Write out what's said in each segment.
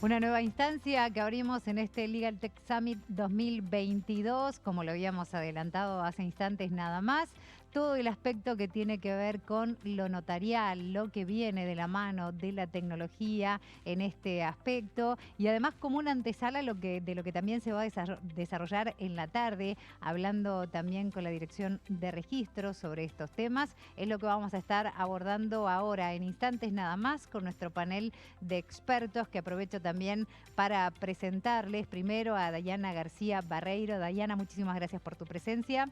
Una nueva instancia que abrimos en este Legal Tech Summit 2022, como lo habíamos adelantado hace instantes nada más. Todo el aspecto que tiene que ver con lo notarial, lo que viene de la mano de la tecnología en este aspecto y además como una antesala de lo que también se va a desarrollar en la tarde, hablando también con la Dirección de Registros sobre estos temas, es lo que vamos a estar abordando ahora en instantes nada más con nuestro panel de expertos, que aprovecho también para presentarles primero a Dayana García Barreiro. Dayana, muchísimas gracias por tu presencia.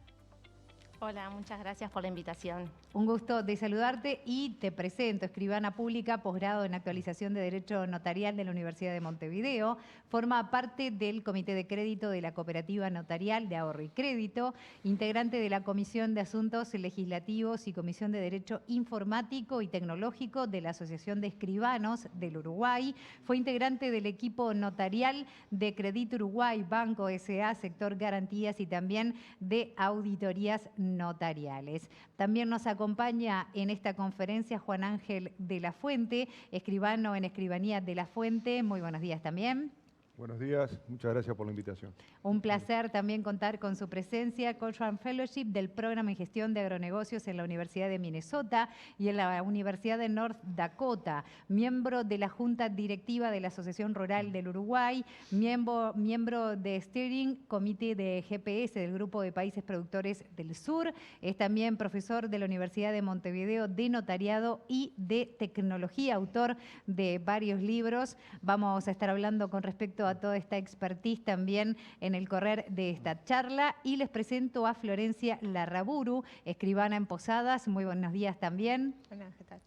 Hola, muchas gracias por la invitación. Un gusto de saludarte y te presento, escribana pública, posgrado en actualización de Derecho Notarial de la Universidad de Montevideo. Forma parte del Comité de Crédito de la Cooperativa Notarial de Ahorro y Crédito, integrante de la Comisión de Asuntos Legislativos y Comisión de Derecho Informático y Tecnológico de la Asociación de Escribanos del Uruguay. Fue integrante del equipo notarial de Crédito Uruguay, Banco S.A., Sector Garantías y también de Auditorías Notariales. También nos acompaña en esta conferencia Juan Ángel de la Fuente, escribano en Escribanía de la Fuente. Muy buenos días también. Buenos días, muchas gracias por la invitación. Un placer también contar con su presencia, Cochran Fellowship del Programa en Gestión de Agronegocios en la Universidad de Minnesota y en la Universidad de North Dakota, miembro de la Junta Directiva de la Asociación Rural del Uruguay, miembro de Steering Committee de GPS del Grupo de Países Productores del Sur, es también profesor de la Universidad de Montevideo de Notariado y de Tecnología, autor de varios libros. Vamos a estar hablando con respecto a toda esta expertise también en el correr de esta charla y les presento a Florencia Larraburu, escribana en Posadas. Muy buenos días también. Hola, ¿qué tal?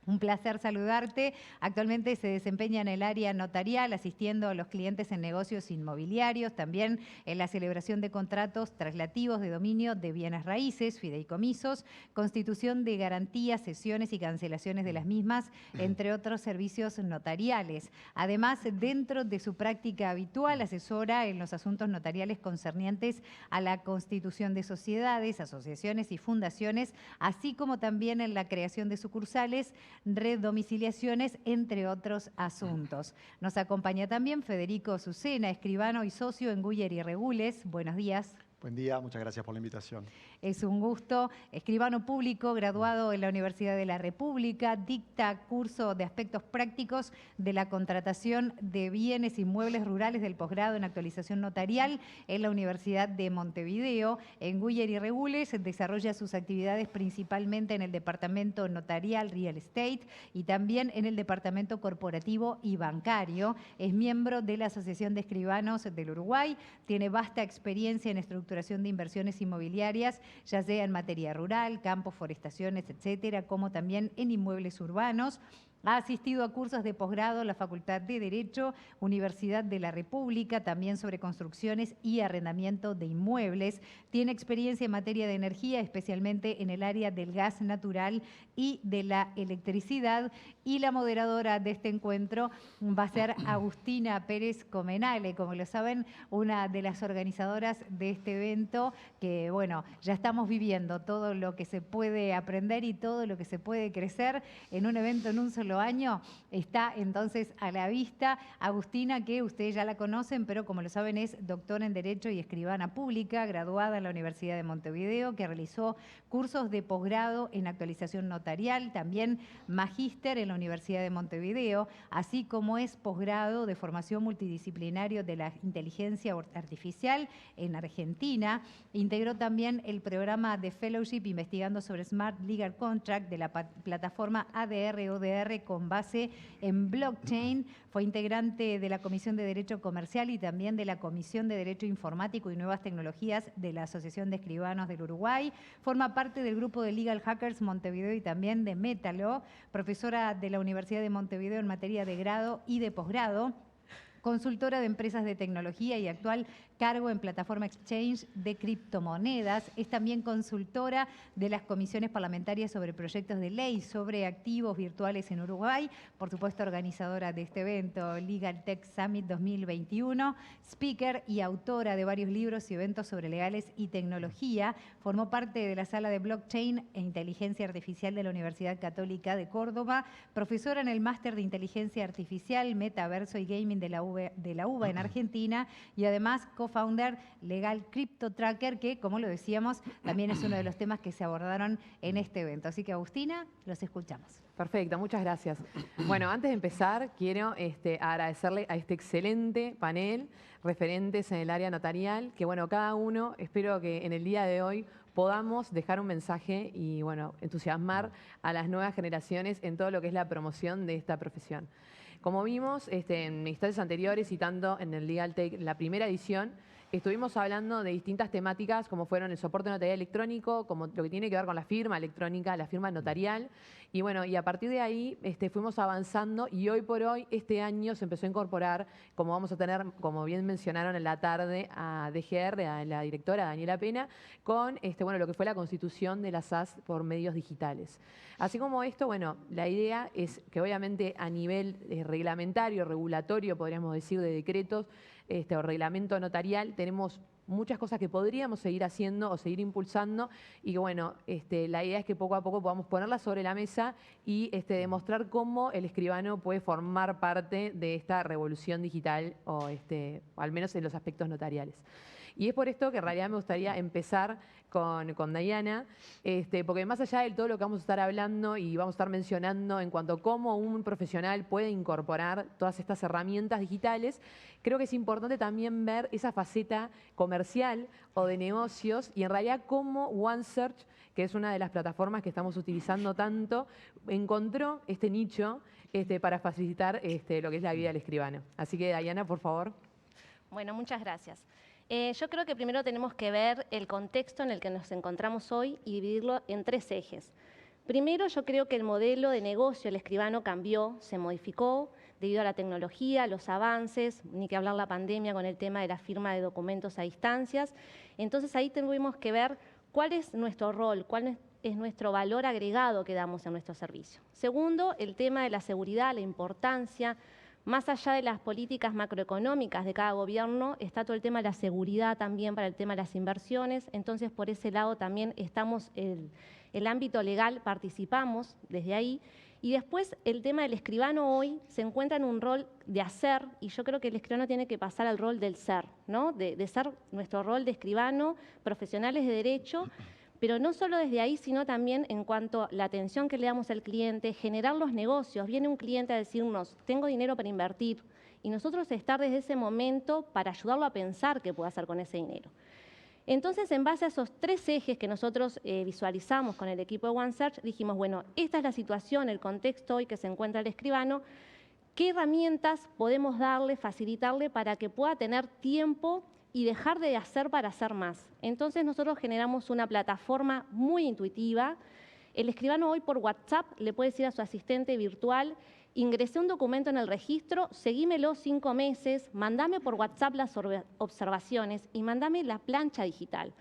Un placer saludarte. Actualmente se desempeña en el área notarial, asistiendo a los clientes en negocios inmobiliarios, también en la celebración de contratos traslativos de dominio de bienes raíces, fideicomisos, constitución de garantías, cesiones y cancelaciones de las mismas, entre otros servicios notariales. Además, dentro de su práctica habitual, asesora en los asuntos notariales concernientes a la constitución de sociedades, asociaciones y fundaciones, así como también en la creación de sucursales, redomiciliaciones, entre otros asuntos. Nos acompaña también Federico Azucena, escribano y socio en Guyer y Regules. Buenos días. Buen día, muchas gracias por la invitación. Es un gusto. Escribano público, graduado en la Universidad de la República, dicta curso de aspectos prácticos de la contratación de bienes inmuebles rurales del posgrado en actualización notarial en la Universidad de Montevideo. En Guyer y Regules desarrolla sus actividades principalmente en el Departamento Notarial Real Estate y también en el Departamento Corporativo y Bancario. Es miembro de la Asociación de Escribanos del Uruguay. Tiene vasta experiencia en estructuración de inversiones inmobiliarias, ya sea en materia rural, campos, forestaciones, etcétera, como también en inmuebles urbanos. Ha asistido a cursos de posgrado en la Facultad de Derecho, Universidad de la República, también sobre construcciones y arrendamiento de inmuebles. Tiene experiencia en materia de energía, especialmente en el área del gas natural y de la electricidad. Y la moderadora de este encuentro va a ser Agustina Pérez Comenale, como lo saben, una de las organizadoras de este evento, que bueno, ya estamos viviendo todo lo que se puede aprender y todo lo que se puede crecer en un evento en un solo año. Está entonces a la vista Agustina, que ustedes ya la conocen, pero como lo saben es doctora en Derecho y escribana pública, graduada en la Universidad de Montevideo, que realizó cursos de posgrado en actualización notarial, también magíster en la Universidad de Montevideo, así como es posgrado de formación multidisciplinario de la inteligencia artificial en Argentina. Integró también el programa de Fellowship investigando sobre Smart Legal Contract de la plataforma ADR-ODR con base en blockchain. Fue integrante de la Comisión de Derecho Comercial y también de la Comisión de Derecho Informático y Nuevas Tecnologías de la Asociación de Escribanos del Uruguay. Forma parte del grupo de Legal Hackers Montevideo y también de Métalo. Profesora de la Universidad de Montevideo en materia de grado y de posgrado. Consultora de empresas de tecnología y actual cargo en plataforma exchange de criptomonedas. Es también consultora de las comisiones parlamentarias sobre proyectos de ley sobre activos virtuales en Uruguay. Por supuesto, organizadora de este evento, Legal Tech Summit 2021. Speaker y autora de varios libros y eventos sobre legales y tecnología. Formó parte de la sala de blockchain e inteligencia artificial de la Universidad Católica de Córdoba. Profesora en el máster de inteligencia artificial, metaverso y gaming de la UBA en Argentina. Y además, co-founder Legal Crypto Tracker, que, como lo decíamos, también es uno de los temas que se abordaron en este evento. Así que, Agustina, los escuchamos. Perfecto, muchas gracias. Bueno, antes de empezar, quiero agradecerle a este excelente panel, referentes en el área notarial, que bueno, cada uno, espero que en el día de hoy podamos dejar un mensaje y bueno, entusiasmar a las nuevas generaciones en todo lo que es la promoción de esta profesión. Como vimos en instancias anteriores y tanto en el Legal Tech, la primera edición, estuvimos hablando de distintas temáticas como fueron el soporte notarial electrónico, como lo que tiene que ver con la firma electrónica, la firma notarial. Y bueno, y a partir de ahí fuimos avanzando y hoy por hoy, este año se empezó a incorporar, como vamos a tener, como bien mencionaron en la tarde, a DGR, a la directora Daniela Pena, con bueno, lo que fue la constitución de las SAS por medios digitales. Así como esto, bueno, la idea es que obviamente a nivel reglamentario, regulatorio, podríamos decir, de decretos, o reglamento notarial, tenemos muchas cosas que podríamos seguir haciendo o seguir impulsando y que bueno, la idea es que poco a poco podamos ponerlas sobre la mesa y demostrar cómo el escribano puede formar parte de esta revolución digital o al menos en los aspectos notariales. Y es por esto que en realidad me gustaría empezar con Diana, porque más allá de todo lo que vamos a estar hablando y vamos a estar mencionando en cuanto a cómo un profesional puede incorporar todas estas herramientas digitales, creo que es importante también ver esa faceta comercial o de negocios y en realidad cómo OneSearch, que es una de las plataformas que estamos utilizando tanto, encontró este nicho para facilitar lo que es la vida del escribano. Así que, Diana, por favor. Bueno, muchas gracias. Yo creo que primero tenemos que ver el contexto en el que nos encontramos hoy y dividirlo en tres ejes. Primero, yo creo que el modelo de negocio del escribano cambió, se modificó debido a la tecnología, los avances, ni que hablar la pandemia con el tema de la firma de documentos a distancias. Entonces ahí tuvimos que ver cuál es nuestro rol, cuál es nuestro valor agregado que damos en nuestro servicio. Segundo, el tema de la seguridad, la importancia. Más allá de las políticas macroeconómicas de cada gobierno, está todo el tema de la seguridad también para el tema de las inversiones. Entonces, por ese lado también estamos, el ámbito legal participamos desde ahí. Y después, el tema del escribano hoy se encuentra en un rol de hacer, y yo creo que el escribano tiene que pasar al rol del ser, ¿no? De ser nuestro rol de escribano, profesionales de derecho, pero no solo desde ahí, sino también en cuanto a la atención que le damos al cliente, generar los negocios. Viene un cliente a decirnos, tengo dinero para invertir, y nosotros estar desde ese momento para ayudarlo a pensar qué puede hacer con ese dinero. Entonces, en base a esos tres ejes que nosotros visualizamos con el equipo de OneSearch, dijimos, bueno, esta es la situación, el contexto hoy que se encuentra el escribano, ¿qué herramientas podemos darle, facilitarle para que pueda tener tiempo y dejar de hacer para hacer más? Entonces nosotros generamos una plataforma muy intuitiva. El escribano hoy por WhatsApp le puede decir a su asistente virtual, ingresé un documento en el registro, seguímelo 5 meses, mandame por WhatsApp las observaciones y mandame la plancha digital.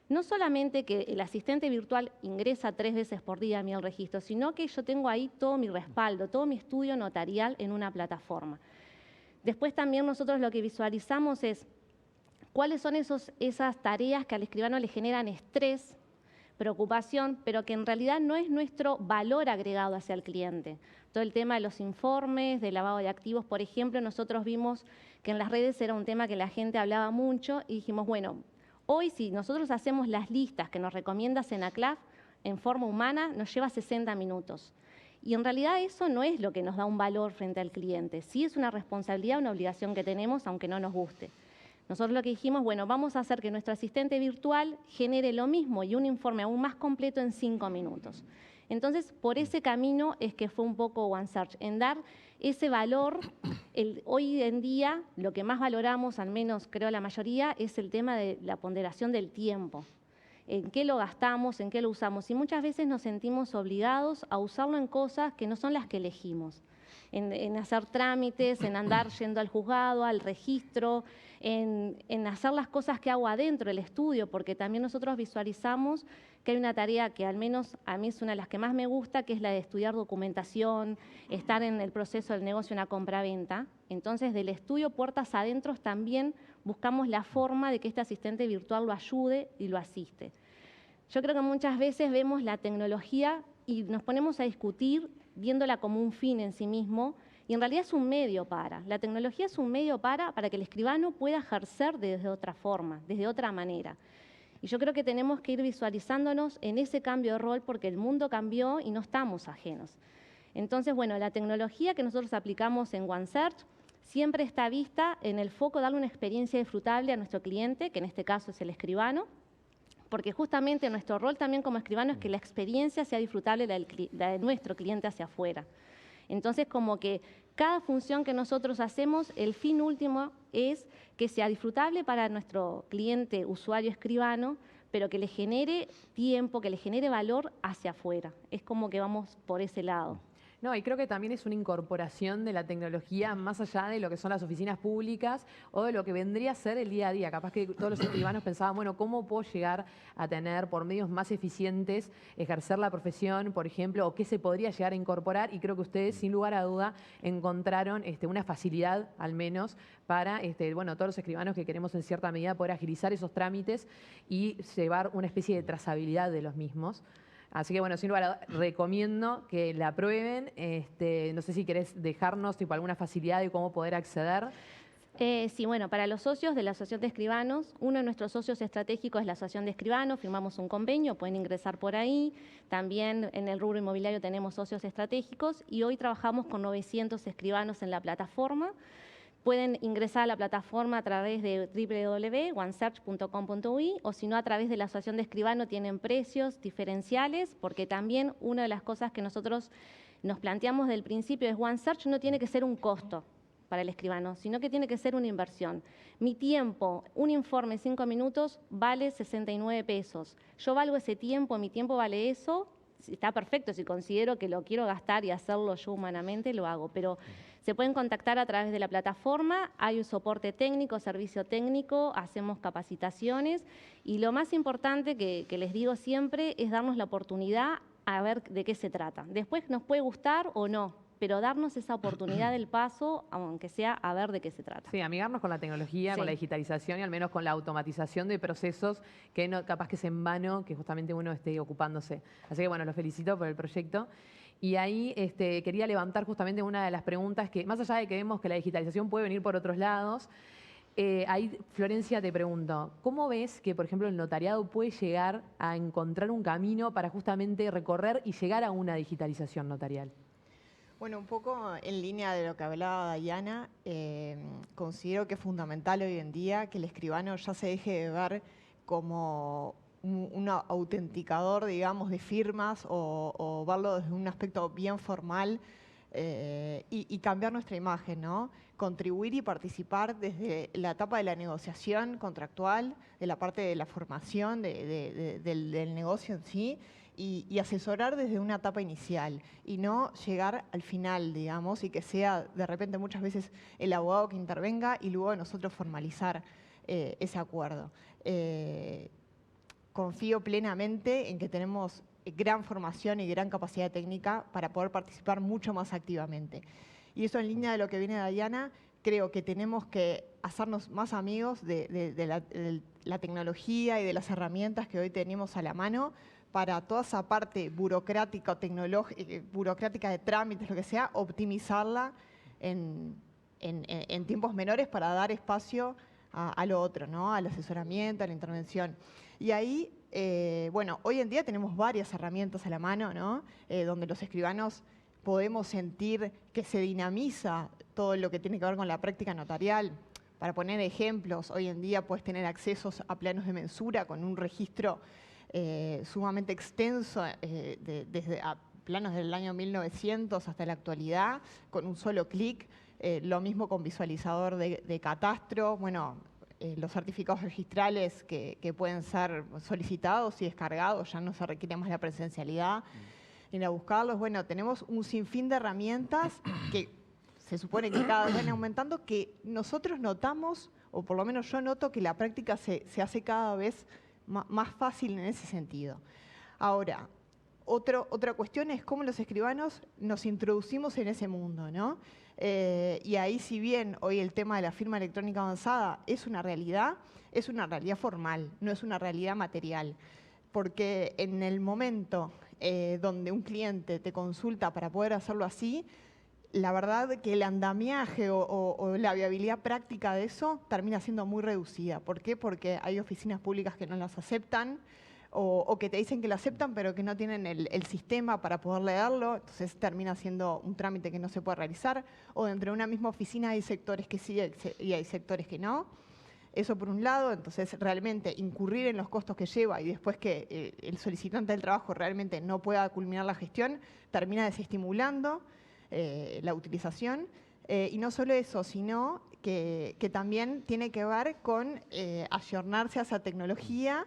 No solamente que el asistente virtual ingresa 3 veces por día a mí al registro, sino que yo tengo ahí todo mi respaldo, todo mi estudio notarial en una plataforma. Después también nosotros lo que visualizamos es cuáles son esas tareas que al escribano le generan estrés, preocupación, pero que en realidad no es nuestro valor agregado hacia el cliente. Todo el tema de los informes, de lavado de activos, por ejemplo, nosotros vimos que en las redes era un tema que la gente hablaba mucho y dijimos, bueno, hoy si nosotros hacemos las listas que nos recomienda Senaclaf en forma humana, nos lleva 60 minutos. Y en realidad eso no es lo que nos da un valor frente al cliente. Sí es una responsabilidad, una obligación que tenemos, aunque no nos guste. Nosotros lo que dijimos, bueno, vamos a hacer que nuestro asistente virtual genere lo mismo y un informe aún más completo en 5 minutos. Entonces, por ese camino es que fue un poco OneSearch, en dar ese valor. Hoy en día, lo que más valoramos, al menos creo la mayoría, es el tema de la ponderación del tiempo. en qué lo gastamos, en qué lo usamos. Y muchas veces nos sentimos obligados a usarlo en cosas que no son las que elegimos. En hacer trámites, en andar yendo al juzgado, al registro, en hacer las cosas que hago adentro del estudio, porque también nosotros visualizamos que hay una tarea que al menos a mí es una de las que más me gusta, que es la de estudiar documentación, estar en el proceso del negocio, una compra-venta. Entonces, del estudio puertas adentro también buscamos la forma de que este asistente virtual lo ayude y lo asiste. Yo creo que muchas veces vemos la tecnología y nos ponemos a discutir viéndola como un fin en sí mismo, y en realidad es un medio para. La tecnología es un medio para que el escribano pueda ejercer desde otra forma, desde otra manera. Y yo creo que tenemos que ir visualizándonos en ese cambio de rol porque el mundo cambió y no estamos ajenos. Entonces, bueno, la tecnología que nosotros aplicamos en OneSearch siempre está vista en el foco de darle una experiencia disfrutable a nuestro cliente, que en este caso es el escribano, porque justamente nuestro rol también como escribano es que la experiencia sea disfrutable la de nuestro cliente hacia afuera. Entonces, como que cada función que nosotros hacemos, el fin último es que sea disfrutable para nuestro cliente, usuario, escribano, pero que le genere tiempo, que le genere valor hacia afuera. Es como que vamos por ese lado. No, y creo que también es una incorporación de la tecnología más allá de lo que son las oficinas públicas o de lo que vendría a ser el día a día. Capaz que todos los escribanos pensaban, bueno, ¿cómo puedo llegar a tener por medios más eficientes ejercer la profesión, por ejemplo, o qué se podría llegar a incorporar? Y creo que ustedes, sin lugar a duda, encontraron una facilidad, al menos, para bueno, todos los escribanos que queremos en cierta medida poder agilizar esos trámites y llevar una especie de trazabilidad de los mismos. Así que, bueno, sin lugar a dudas, recomiendo que la prueben. No sé si querés dejarnos alguna facilidad de cómo poder acceder. Sí, bueno, para los socios de la Asociación de Escribanos, uno de nuestros socios estratégicos es la Asociación de Escribanos, firmamos un convenio, pueden ingresar por ahí. También en el rubro inmobiliario tenemos socios estratégicos y hoy trabajamos con 900 escribanos en la plataforma. Pueden ingresar a la plataforma a través de www.onesearch.com.uy o si no a través de la Asociación de Escribano tienen precios diferenciales, porque también una de las cosas que nosotros nos planteamos del principio es OneSearch no tiene que ser un costo para el escribano, sino que tiene que ser una inversión. Mi tiempo, un informe 5 minutos vale 69 pesos. Yo valgo ese tiempo, mi tiempo vale eso, está perfecto, si considero que lo quiero gastar y hacerlo yo humanamente, lo hago, pero se pueden contactar a través de la plataforma, hay un soporte técnico, servicio técnico, hacemos capacitaciones y lo más importante que les digo siempre es darnos la oportunidad a ver de qué se trata. Después nos puede gustar o no, pero darnos esa oportunidad del paso, aunque sea a ver de qué se trata. Sí, amigarnos con la tecnología, Sí. con la digitalización y al menos con la automatización de procesos que no, capaz que es en vano que justamente uno esté ocupándose. Así que bueno, los felicito por el proyecto. Y ahí quería levantar justamente una de las preguntas que, más allá de que vemos que la digitalización puede venir por otros lados, ahí, Florencia, te pregunto, ¿cómo ves que, por ejemplo, el notariado puede llegar a encontrar un camino para justamente recorrer y llegar a una digitalización notarial? Bueno, un poco en línea de lo que hablaba Dayana, considero que es fundamental hoy en día que el escribano ya se deje de ver como un autenticador, digamos, de firmas o verlo desde un aspecto bien formal y cambiar nuestra imagen, ¿no? Contribuir y participar desde la etapa de la negociación contractual, de la parte de la formación del negocio en sí, y asesorar desde una etapa inicial y no llegar al final, digamos, y que sea de repente muchas veces el abogado que intervenga y luego nosotros formalizar ese acuerdo. Confío plenamente en que tenemos gran formación y gran capacidad técnica para poder participar mucho más activamente. Y eso en línea de lo que viene Dayana, creo que tenemos que hacernos más amigos de la tecnología y de las herramientas que hoy tenemos a la mano para toda esa parte burocrática o burocrática de trámites, lo que sea, optimizarla en tiempos menores para dar espacio a lo otro, ¿no? Al asesoramiento, a la intervención. Y ahí, bueno, hoy en día tenemos varias herramientas a la mano, ¿no? Donde los escribanos podemos sentir que se dinamiza todo lo que tiene que ver con la práctica notarial. Para poner ejemplos, hoy en día puedes tener accesos a planos de mensura con un registro sumamente extenso, desde planos del año 1900 hasta la actualidad, con un solo clic. Lo mismo con visualizador de catastro. Bueno, los certificados registrales que pueden ser solicitados y descargados, ya no se requiere más la presencialidad ir a buscarlos. Bueno, tenemos un sinfín de herramientas que se supone que cada vez van aumentando, que nosotros notamos, o por lo menos yo noto, que la práctica se hace cada vez más fácil en ese sentido. Ahora, otra cuestión es cómo los escribanos nos introducimos en ese mundo, ¿no? Y ahí, si bien hoy el tema de la firma electrónica avanzada es una realidad formal, no es una realidad material. Porque en el momento donde un cliente te consulta para poder hacerlo así, la verdad que el andamiaje o la viabilidad práctica de eso termina siendo muy reducida. ¿Por qué? Porque hay oficinas públicas que no las aceptan o que te dicen que lo aceptan pero que no tienen el sistema para poder leerlo, entonces termina siendo un trámite que no se puede realizar. O dentro de una misma oficina hay sectores que sí y hay sectores que no. Eso por un lado, entonces realmente incurrir en los costos que lleva y después que el solicitante del trabajo realmente no pueda culminar la gestión, termina desestimulando la utilización. Y no solo eso, sino que también tiene que ver con ayornarse a esa tecnología.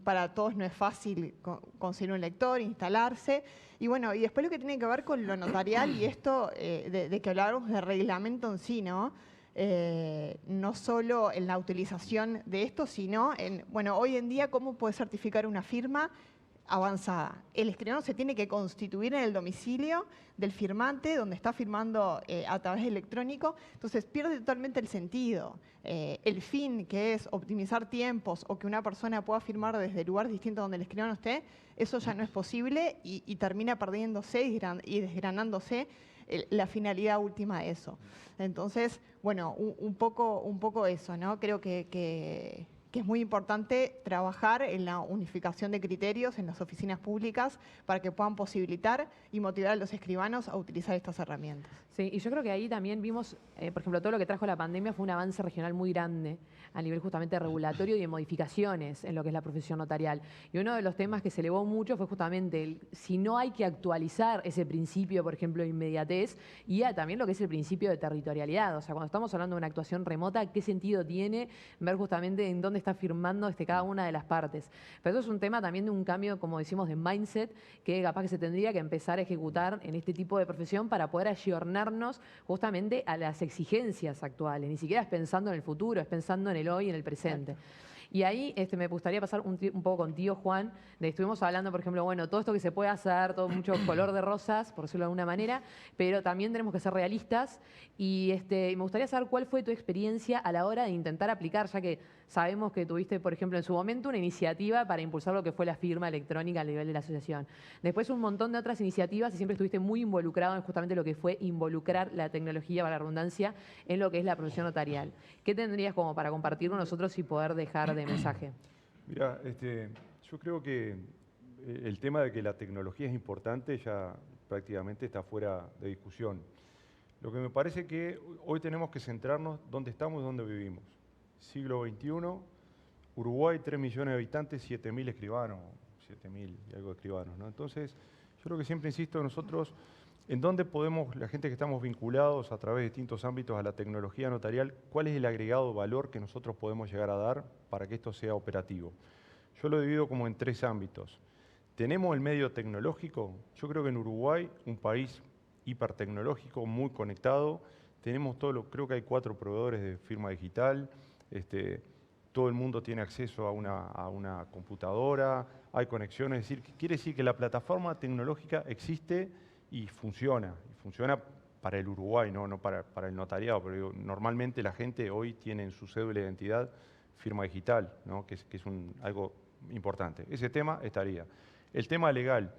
Para todos no es fácil conseguir un lector, instalarse. Y bueno, y después lo que tiene que ver con lo notarial y esto de que hablábamos de reglamento en sí, ¿no? No solo en la utilización de esto, sino en, bueno, hoy en día, ¿cómo puede certificar una firma avanzada? El escribano se tiene que constituir en el domicilio del firmante, donde está firmando a través de electrónico, entonces pierde totalmente el sentido. El fin, que es optimizar tiempos o que una persona pueda firmar desde lugares distintos donde el escribano esté, eso ya no es posible y termina perdiéndose y desgranándose la finalidad última de eso. Entonces, bueno, un poco eso, ¿no? Creo que es muy importante trabajar en la unificación de criterios en las oficinas públicas para que puedan posibilitar y motivar a los escribanos a utilizar estas herramientas. Sí, y yo creo que ahí también vimos, por ejemplo, todo lo que trajo la pandemia fue un avance regional muy grande a nivel justamente regulatorio y de modificaciones en lo que es la profesión notarial. Y uno de los temas que se elevó mucho fue justamente si no hay que actualizar ese principio, por ejemplo, de inmediatez y también lo que es el principio de territorialidad. O sea, cuando estamos hablando de una actuación remota, ¿qué sentido tiene ver justamente en dónde está firmando cada una de las partes? Pero eso es un tema también de un cambio, como decimos, de mindset que capaz que se tendría que empezar a ejecutar en este tipo de profesión para poder ayornarnos justamente a las exigencias actuales. Ni siquiera es pensando en el futuro, es pensando en el hoy y en el presente. Y ahí me gustaría pasar un poco contigo, Juan. Estuvimos hablando, por ejemplo, bueno, todo esto que se puede hacer, todo mucho color de rosas, por decirlo de alguna manera, pero también tenemos que ser realistas. Y me gustaría saber cuál fue tu experiencia a la hora de intentar aplicar, ya que sabemos que tuviste, por ejemplo, en su momento una iniciativa para impulsar lo que fue la firma electrónica a nivel de la asociación. Después un montón de otras iniciativas y siempre estuviste muy involucrado en justamente lo que fue involucrar la tecnología, para la redundancia, en lo que es la profesión notarial. ¿Qué tendrías como para compartir con nosotros y poder dejar de mensaje? Mira, yo creo que el tema de que la tecnología es importante ya prácticamente está fuera de discusión. Lo que me parece que hoy tenemos que centrarnos dónde estamos y dónde vivimos. Siglo XXI, Uruguay, 3 millones de habitantes, 7.000 escribanos, 7.000 y algo de escribanos, ¿no? Entonces, yo creo que siempre insisto nosotros en dónde podemos, la gente que estamos vinculados a través de distintos ámbitos a la tecnología notarial, cuál es el agregado valor que nosotros podemos llegar a dar para que esto sea operativo. Yo lo divido como en 3 ámbitos. Tenemos el medio tecnológico. Yo creo que en Uruguay, un país hipertecnológico, muy conectado, tenemos creo que hay 4 proveedores de firma digital, todo el mundo tiene acceso a una computadora, hay conexiones, es decir, quiere decir que la plataforma tecnológica existe y funciona para el Uruguay, no para el notariado, pero normalmente la gente hoy tiene en su cédula de identidad firma digital, ¿no? que es algo importante. Ese tema estaría. El tema legal.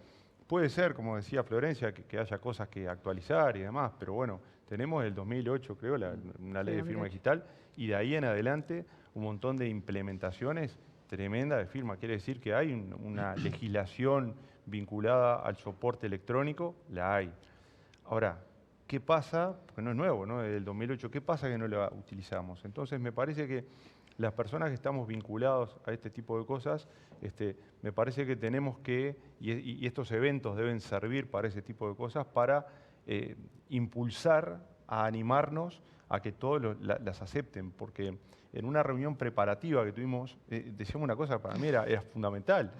Puede ser, como decía Florencia, que haya cosas que actualizar y demás, pero bueno, tenemos el 2008, creo, una ley de firma digital, y de ahí en adelante un montón de implementaciones tremendas de firma. Quiere decir que hay una legislación vinculada al soporte electrónico, la hay. Ahora, ¿qué pasa? Porque no es nuevo, ¿no? Desde el 2008, ¿qué pasa que no la utilizamos? Entonces, me parece que las personas que estamos vinculados a este tipo de cosas, me parece que tenemos que, y estos eventos deben servir para ese tipo de cosas, para impulsar, a animarnos a que todos las acepten, porque en una reunión preparativa que tuvimos, decíamos una cosa que para mí era fundamental,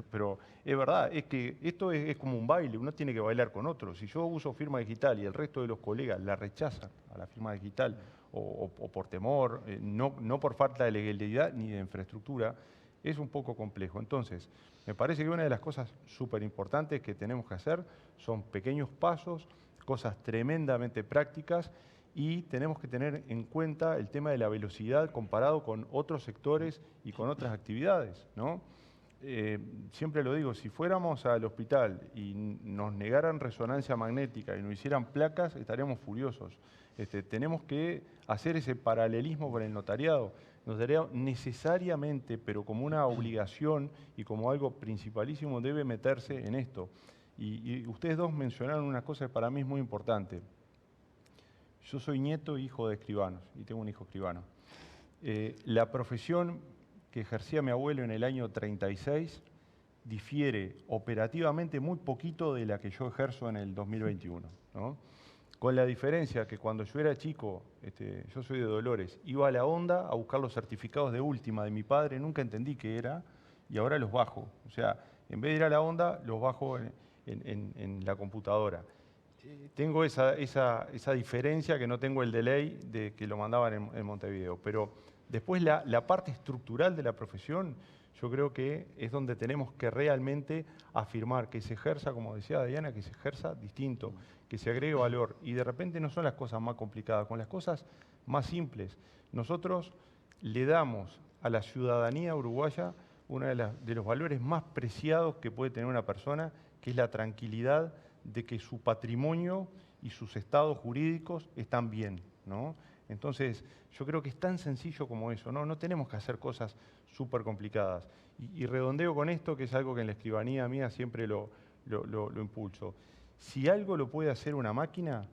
pero es verdad, es que esto es como un baile, uno tiene que bailar con otros. Si yo uso firma digital y el resto de los colegas la rechazan a la firma digital, o por temor, no por falta de legalidad ni de infraestructura, es un poco complejo. Entonces, me parece que una de las cosas súper importantes que tenemos que hacer son pequeños pasos, cosas tremendamente prácticas, y tenemos que tener en cuenta el tema de la velocidad comparado con otros sectores y con otras actividades, ¿no? Siempre lo digo, si fuéramos al hospital y nos negaran resonancia magnética y nos hicieran placas, estaríamos furiosos. Tenemos que hacer ese paralelismo con el notariado. El notariado necesariamente, pero como una obligación y como algo principalísimo, debe meterse en esto. Y ustedes dos mencionaron una cosa que para mí es muy importante. Yo soy nieto e hijo de escribanos y tengo un hijo escribano. La profesión que ejercía mi abuelo en el año 36 difiere operativamente muy poquito de la que yo ejerzo en el 2021, ¿no? Con la diferencia que cuando yo era chico, yo soy de Dolores, iba a la Honda a buscar los certificados de última de mi padre, nunca entendí qué era, y ahora los bajo. O sea, en vez de ir a la Honda, los bajo en la computadora. Tengo esa diferencia, que no tengo el delay de que lo mandaban en Montevideo. Pero después la parte estructural de la profesión, yo creo que es donde tenemos que realmente afirmar que se ejerza, como decía Diana, que se ejerza distinto, que se agregue valor. Y de repente no son las cosas más complicadas, con las cosas más simples. Nosotros le damos a la ciudadanía uruguaya uno de los valores más preciados que puede tener una persona, que es la tranquilidad de que su patrimonio y sus estados jurídicos están bien, ¿no? Entonces, yo creo que es tan sencillo como eso, ¿no? No tenemos que hacer cosas súper complicadas. Y redondeo con esto, que es algo que en la escribanía mía siempre lo impulso. Si algo lo puede hacer una máquina,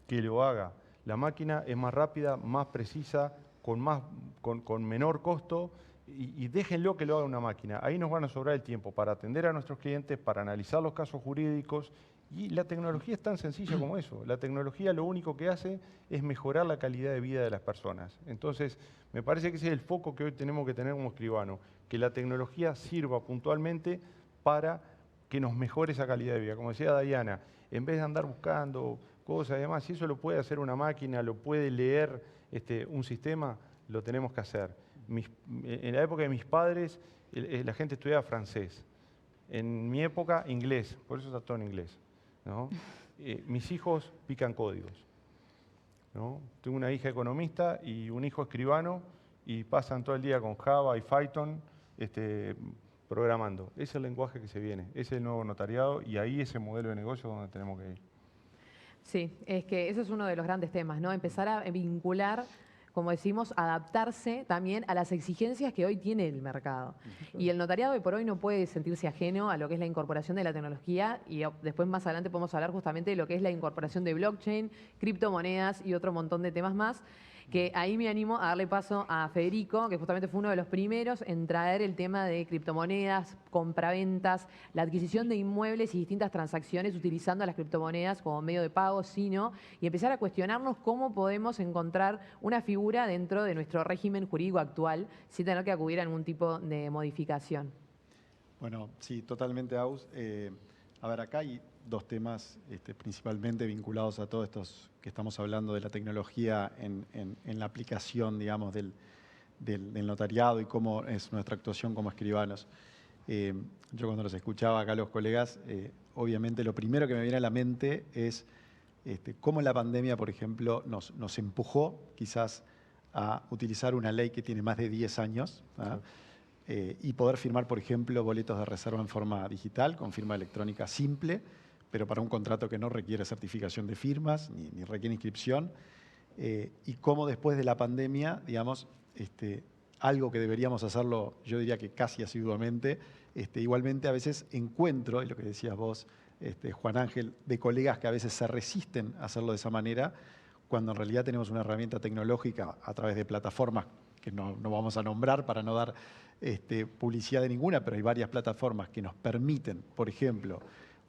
que lo haga. La máquina es más rápida, más precisa, con menor costo, y déjenlo que lo haga una máquina. Ahí nos van a sobrar el tiempo para atender a nuestros clientes, para analizar los casos jurídicos. Y la tecnología es tan sencilla como eso. La tecnología lo único que hace es mejorar la calidad de vida de las personas. Entonces, me parece que ese es el foco que hoy tenemos que tener como escribano, que la tecnología sirva puntualmente para que nos mejore esa calidad de vida. Como decía Diana, en vez de andar buscando cosas y demás, si eso lo puede hacer una máquina, lo puede leer un sistema, lo tenemos que hacer. En la época de mis padres, la gente estudiaba francés. En mi época, inglés. Por eso está todo en inglés, ¿no? Mis hijos pican códigos, ¿no? Tengo una hija economista y un hijo escribano y pasan todo el día con Java y Python programando. Ese es el lenguaje que se viene, ese es el nuevo notariado y ahí es el modelo de negocio donde tenemos que ir. Sí, es que ese es uno de los grandes temas, ¿no? Empezar a vincular, como decimos, adaptarse también a las exigencias que hoy tiene el mercado. Y el notariado hoy por hoy no puede sentirse ajeno a lo que es la incorporación de la tecnología, y después más adelante podemos hablar justamente de lo que es la incorporación de blockchain, criptomonedas y otro montón de temas más, que ahí me animo a darle paso a Federico, que justamente fue uno de los primeros en traer el tema de criptomonedas, compraventas, la adquisición de inmuebles y distintas transacciones utilizando las criptomonedas como medio de pago, sino, y empezar a cuestionarnos cómo podemos encontrar una figura dentro de nuestro régimen jurídico actual sin tener que acudir a algún tipo de modificación. Bueno, sí, totalmente, Aus. A ver, acá hay dos temas principalmente vinculados a todos estos que estamos hablando de la tecnología en la aplicación, digamos, del notariado y cómo es nuestra actuación como escribanos. Yo cuando los escuchaba acá a los colegas, obviamente lo primero que me viene a la mente es cómo la pandemia, por ejemplo, nos empujó quizás a utilizar una ley que tiene más de 10 años, ¿ah? Y poder firmar, por ejemplo, boletos de reserva en forma digital, con firma electrónica simple, pero para un contrato que no requiere certificación de firmas ni requiere inscripción. Y cómo después de la pandemia, digamos, algo que deberíamos hacerlo, yo diría que casi asiduamente, igualmente a veces encuentro, y lo que decías vos, Juan Ángel, de colegas que a veces se resisten a hacerlo de esa manera, cuando en realidad tenemos una herramienta tecnológica a través de plataformas que no vamos a nombrar para no dar publicidad de ninguna, pero hay varias plataformas que nos permiten, por ejemplo,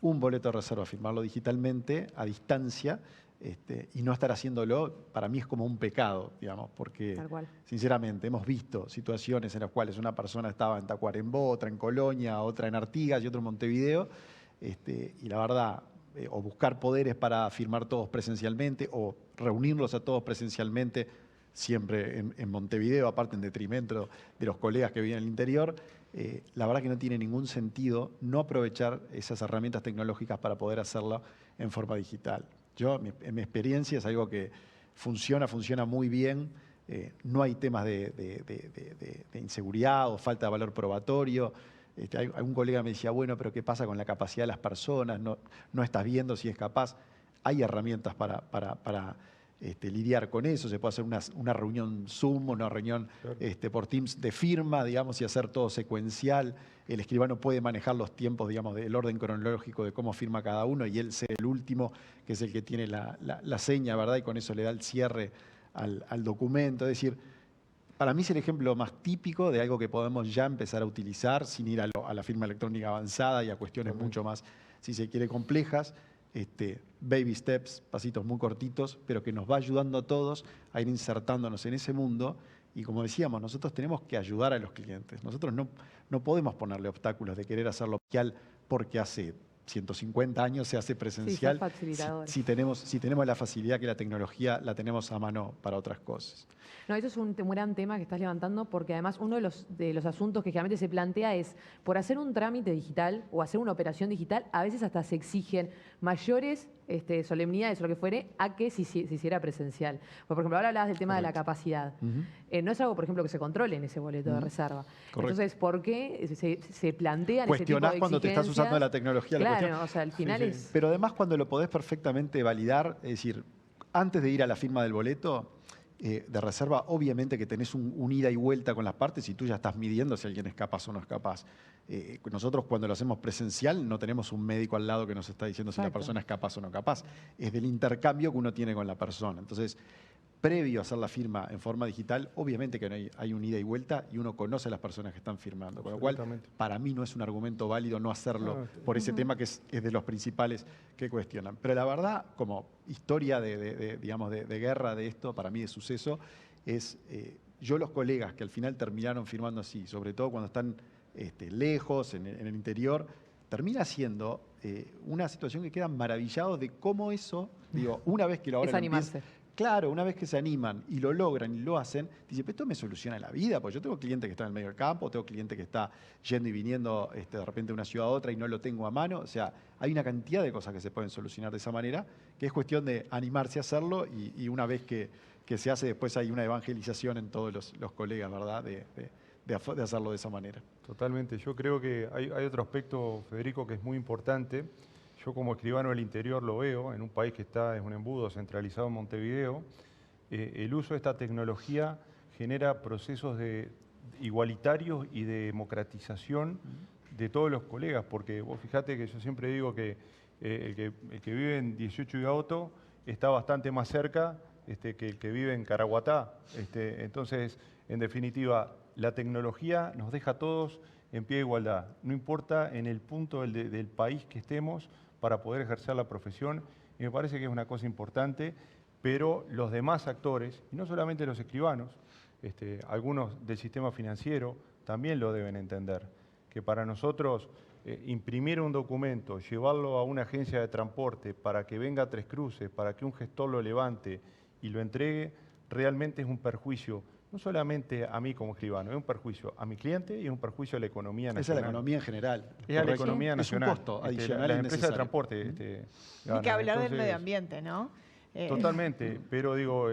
un boleto de reserva, firmarlo digitalmente, a distancia, y no estar haciéndolo, para mí es como un pecado, digamos, porque Tal cual. sinceramente hemos visto situaciones en las cuales una persona estaba en Tacuarembó, otra en Colonia, otra en Artigas y otro en Montevideo, y la verdad, o buscar poderes para firmar todos presencialmente, o reunirlos a todos presencialmente, siempre en Montevideo, aparte en detrimento de los colegas que viven en el interior, la verdad que no tiene ningún sentido no aprovechar esas herramientas tecnológicas para poder hacerlo en forma digital. Yo, en mi experiencia, es algo que funciona muy bien. No hay temas de inseguridad o falta de valor probatorio. Algún colega me decía, bueno, pero ¿qué pasa con la capacidad de las personas? No estás viendo si es capaz. Hay herramientas para lidiar con eso. Se puede hacer una reunión Zoom, una reunión por Teams de firma, digamos, y hacer todo secuencial. El escribano puede manejar los tiempos, digamos, del orden cronológico de cómo firma cada uno y él ser el último, que es el que tiene la seña, ¿verdad? Y con eso le da el cierre al documento. Es decir, para mí es el ejemplo más típico de algo que podemos ya empezar a utilizar sin ir a la firma electrónica avanzada y a cuestiones mucho más, si se quiere, complejas. Baby steps, pasitos muy cortitos, pero que nos va ayudando a todos a ir insertándonos en ese mundo. Y como decíamos, nosotros tenemos que ayudar a los clientes. Nosotros no podemos ponerle obstáculos de querer hacerlo porque hace 150 años se hace presencial. Sí, son facilitadores. Si tenemos la facilidad que la tecnología la tenemos a mano para otras cosas. No, eso es un gran tema que estás levantando, porque además uno de los asuntos que generalmente se plantea es, por hacer un trámite digital o hacer una operación digital, a veces hasta se exigen mayores solemnidades o lo que fuere a que se hiciera presencial. Porque, por ejemplo, ahora hablabas del tema de la capacidad. No es algo, por ejemplo, que se controle en ese boleto de reserva. Correcto. Entonces, ¿por qué se plantean ese tipo de Cuestionás cuando te estás usando de la tecnología. Claro, o sea, al final es... Pero además cuando lo podés perfectamente validar, es decir, antes de ir a la firma del boleto de reserva, obviamente que tenés un ida y vuelta con las partes y tú ya estás midiendo si alguien es capaz o no es capaz. Nosotros cuando lo hacemos presencial no tenemos un médico al lado que nos está diciendo si la persona es capaz o no capaz. Es del intercambio que uno tiene con la persona. Entonces, previo a hacer la firma en forma digital, obviamente que hay un ida y vuelta y uno conoce a las personas que están firmando. Con lo cual, para mí no es un argumento válido no hacerlo por ese tema que es de los principales que cuestionan. Pero la verdad, como historia digamos, de guerra de esto, para mí de suceso, es yo los colegas que al final terminaron firmando así, sobre todo cuando están lejos, en el interior, termina siendo una situación que quedan maravillados de cómo eso, digo, una vez que lo Es animarse. Claro, una vez que se animan y lo logran y lo hacen, dicen, pero esto me soluciona la vida, porque yo tengo cliente que está en el medio del campo, tengo cliente que está yendo y viniendo de repente de una ciudad a otra y no lo tengo a mano. O sea, hay una cantidad de cosas que se pueden solucionar de esa manera, que es cuestión de animarse a hacerlo y una vez que se hace, después hay una evangelización en todos los colegas, ¿verdad?, de hacerlo de esa manera. Totalmente. Yo creo que hay otro aspecto, Federico, que es muy importante. Yo como escribano del interior lo veo, en un país que es un embudo centralizado en Montevideo, el uso de esta tecnología genera procesos igualitarios y de democratización de todos los colegas, porque vos fijate que yo siempre digo que el que vive en 18 y Gauto está bastante más cerca que el que vive en Caraguatá. Entonces, en definitiva, la tecnología nos deja a todos en pie de igualdad, no importa en el punto del país que estemos, para poder ejercer la profesión, y me parece que es una cosa importante, pero los demás actores, y no solamente los escribanos, algunos del sistema financiero también lo deben entender, que para nosotros imprimir un documento, llevarlo a una agencia de transporte para que venga a Tres Cruces, para que un gestor lo levante y lo entregue, realmente es un perjuicio no solamente a mí como escribano, es un perjuicio a mi cliente y es un perjuicio a la economía nacional. Esa es la economía en general. Es a la economía nacional. Es un costo adicional las empresas de transporte. Hay que hablar del medio ambiente, ¿no? Totalmente, pero digo,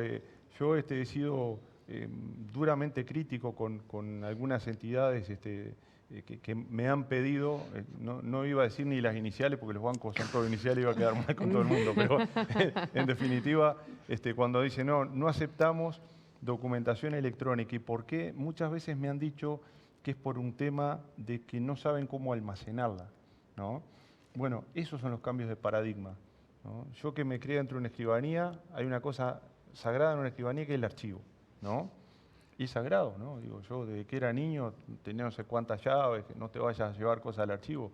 yo he sido duramente crítico con algunas entidades que me han pedido, no iba a decir ni las iniciales porque los bancos son todo iniciales y iba a quedar mal con todo el mundo, pero en definitiva, cuando dicen no aceptamos documentación electrónica. ¿Y por qué? Muchas veces me han dicho que es por un tema de que no saben cómo almacenarla, ¿no? Bueno, esos son los cambios de paradigma, ¿no? Yo que me crié dentro de una escribanía, hay una cosa sagrada en una escribanía que es el archivo, ¿no? Y es sagrado, ¿no? Digo, yo desde que era niño tenía no sé cuántas llaves, que no te vayas a llevar cosas al archivo.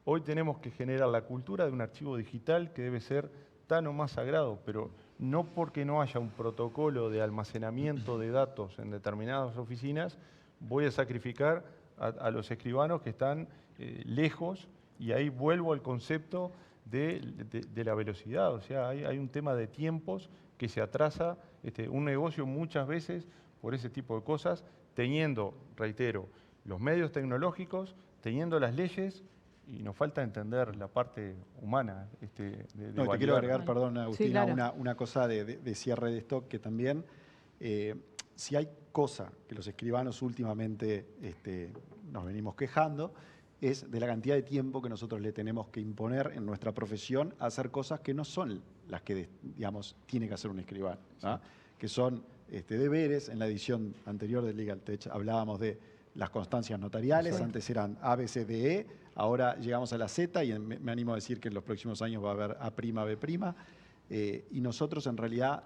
Hoy tenemos que generar la cultura de un archivo digital que debe ser tan o más sagrado, pero no porque no haya un protocolo de almacenamiento de datos en determinadas oficinas, voy a sacrificar a los escribanos que están lejos, y ahí vuelvo al concepto de la velocidad. O sea, hay un tema de tiempos que se atrasa un negocio muchas veces por ese tipo de cosas, teniendo, reitero, los medios tecnológicos, teniendo las leyes, y nos falta entender la parte humana. No, te quiero agregar, perdón, Agustina, Sí, claro. una cosa de cierre de esto, que también, si hay cosa que los escribanos últimamente nos venimos quejando, es de la cantidad de tiempo que nosotros le tenemos que imponer en nuestra profesión a hacer cosas que no son las que, digamos, tiene que hacer un escribano, ¿no? Sí. Que son deberes. En la edición anterior de Legal Tech hablábamos de las constancias notariales, sí. Antes eran A, B, C, D, E, ahora llegamos a la Z, y me animo a decir que en los próximos años va a haber A', B', y nosotros en realidad,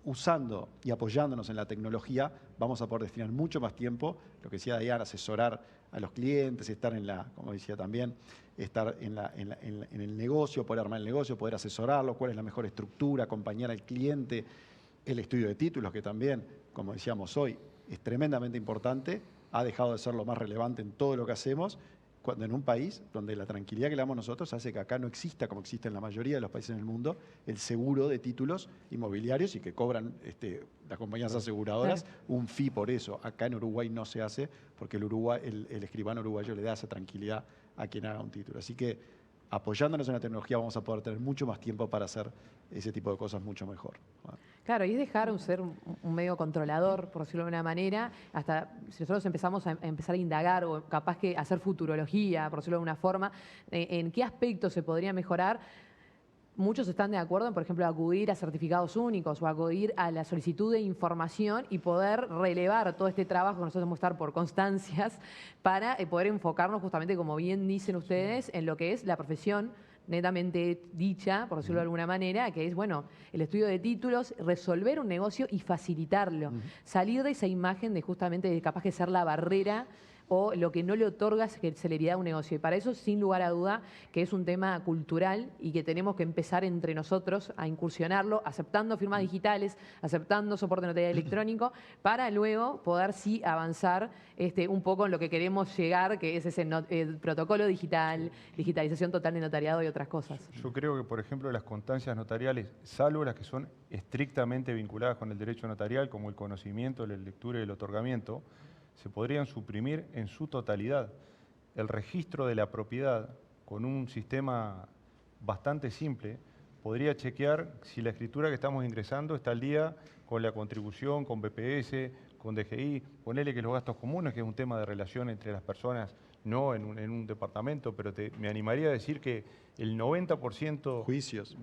usando y apoyándonos en la tecnología, vamos a poder destinar mucho más tiempo, lo que decía Diana, asesorar a los clientes, estar como decía también, estar en el negocio, poder armar el negocio, poder asesorarlo, cuál es la mejor estructura, acompañar al cliente, el estudio de títulos, que también, como decíamos hoy, es tremendamente importante, ha dejado de ser lo más relevante en todo lo que hacemos, cuando en un país donde la tranquilidad que le damos nosotros hace que acá no exista, como existe en la mayoría de los países en el mundo, el seguro de títulos inmobiliarios, y que cobran las compañías aseguradoras un fee por eso. Acá en Uruguay no se hace, porque el escribano uruguayo le da esa tranquilidad a quien haga un título. Así que, apoyándonos en la tecnología, vamos a poder tener mucho más tiempo para hacer ese tipo de cosas mucho mejor. Claro, y es dejar de ser un medio controlador, por decirlo de una manera, hasta si nosotros empezamos a empezar a indagar o capaz que hacer futurología, por decirlo de una forma, en qué aspectos se podría mejorar. Muchos están de acuerdo en, por ejemplo, acudir a certificados únicos o acudir a la solicitud de información y poder relevar todo este trabajo que nosotros tenemos que estar por constancias para poder enfocarnos justamente, como bien dicen ustedes, en lo que es la profesión netamente dicha, por decirlo de alguna manera, que es, bueno, el estudio de títulos, resolver un negocio y facilitarlo. Salir de esa imagen de justamente de capaz que ser la barrera o lo que no le otorga celeridad a un negocio. Y para eso, sin lugar a duda, que es un tema cultural y que tenemos que empezar entre nosotros a incursionarlo, aceptando firmas digitales, aceptando soporte notarial electrónico, para luego poder sí avanzar un poco en lo que queremos llegar, que es ese protocolo digital, digitalización total de notariado y otras cosas. Yo creo que, por ejemplo, las constancias notariales, salvo las que son estrictamente vinculadas con el derecho notarial, como el conocimiento, la lectura y el otorgamiento, se podrían suprimir en su totalidad. El registro de la propiedad, con un sistema bastante simple, podría chequear si la escritura que estamos ingresando está al día con la contribución, con BPS, con DGI, ponerle que los gastos comunes, que es un tema de relación entre las personas, no en un departamento, pero me animaría a decir que el 90%... Juicios.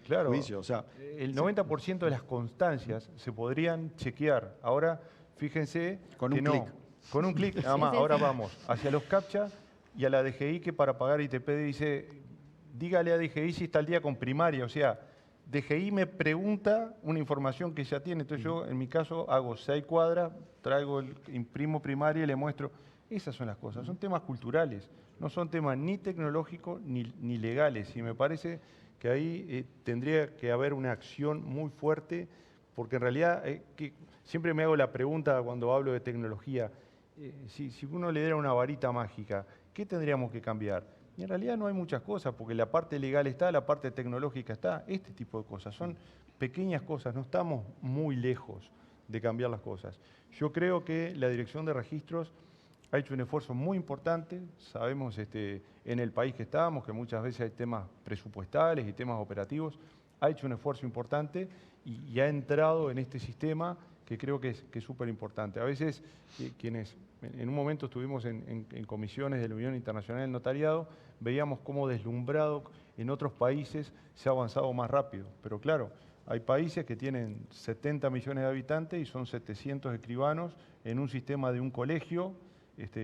Claro, Juicios, o sea, el 90% de las constancias se podrían chequear. Ahora, fíjense con que un no. clic. Con un clic, nada más. Ahora vamos hacia los CAPTCHA y a la DGI, que para pagar ITP dice, dígale a DGI si está al día con primaria. O sea, DGI me pregunta una información que ya tiene. Entonces yo, en mi caso, hago 6 cuadras, imprimo primaria y le muestro. Esas son las cosas. Son temas culturales. No son temas ni tecnológicos ni legales. Y me parece que ahí tendría que haber una acción muy fuerte, porque en realidad siempre me hago la pregunta cuando hablo de tecnología, si uno le diera una varita mágica, ¿qué tendríamos que cambiar? Y en realidad no hay muchas cosas, porque la parte legal está, la parte tecnológica está, este tipo de cosas. Son pequeñas cosas, no estamos muy lejos de cambiar las cosas. Yo creo que la Dirección de Registros ha hecho un esfuerzo muy importante. Sabemos en el país que estamos, que muchas veces hay temas presupuestales y temas operativos. Ha hecho un esfuerzo importante y ha entrado en este sistema que creo que es súper importante. A veces quienes en un momento estuvimos en comisiones de la Unión Internacional del Notariado, veíamos cómo deslumbrado en otros países se ha avanzado más rápido. Pero claro, hay países que tienen 70 millones de habitantes y son 700 escribanos en un sistema de un colegio,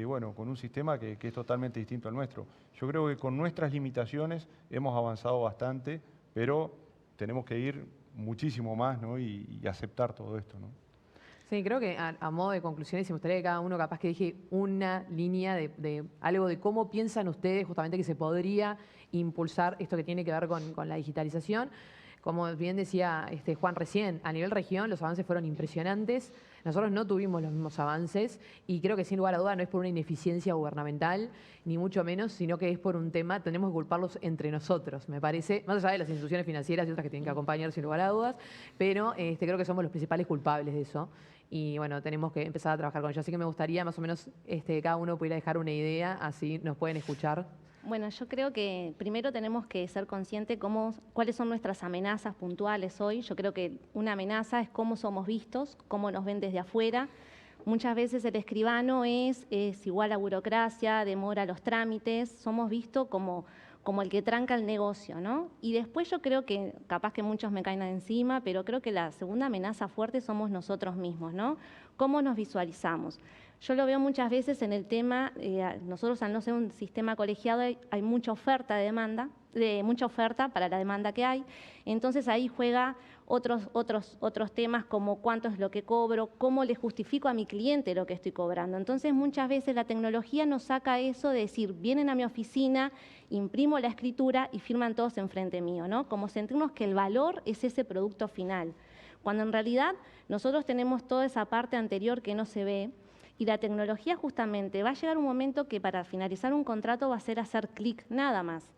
bueno, con un sistema que es totalmente distinto al nuestro. Yo creo que con nuestras limitaciones hemos avanzado bastante, pero tenemos que ir muchísimo más, ¿no? y aceptar todo esto, ¿no? Sí, creo que a modo de conclusiones, me gustaría que cada uno capaz que deje una línea de algo de cómo piensan ustedes justamente que se podría impulsar esto que tiene que ver con la digitalización. Como bien decía Juan recién, a nivel región los avances fueron impresionantes. Nosotros no tuvimos los mismos avances y creo que sin lugar a duda no es por una ineficiencia gubernamental, ni mucho menos, sino que es por un tema, tenemos que culparlos entre nosotros, me parece, más allá de las instituciones financieras y otras que tienen que acompañar sin lugar a dudas, pero creo que somos los principales culpables de eso. Y bueno, tenemos que empezar a trabajar con ello. Así que me gustaría más o menos cada uno pudiera dejar una idea, así nos pueden escuchar. Bueno, yo creo que primero tenemos que ser conscientes cuáles son nuestras amenazas puntuales hoy. Yo creo que una amenaza es cómo somos vistos, cómo nos ven desde afuera. Muchas veces el escribano es igual a burocracia, demora los trámites, somos vistos como el que tranca el negocio, ¿no? Y después yo creo que, capaz que muchos me caen encima, pero creo que la segunda amenaza fuerte somos nosotros mismos, ¿no? ¿Cómo nos visualizamos? Yo lo veo muchas veces en el tema, nosotros al no ser un sistema colegiado hay mucha oferta mucha oferta para la demanda que hay, entonces ahí juega otros temas como cuánto es lo que cobro, cómo le justifico a mi cliente lo que estoy cobrando. Entonces muchas veces la tecnología nos saca eso de decir, vienen a mi oficina, imprimo la escritura y firman todos enfrente mío, ¿no? Como sentirnos que el valor es ese producto final, cuando en realidad nosotros tenemos toda esa parte anterior que no se ve. Y la tecnología justamente va a llegar un momento que para finalizar un contrato va a ser hacer clic, nada más.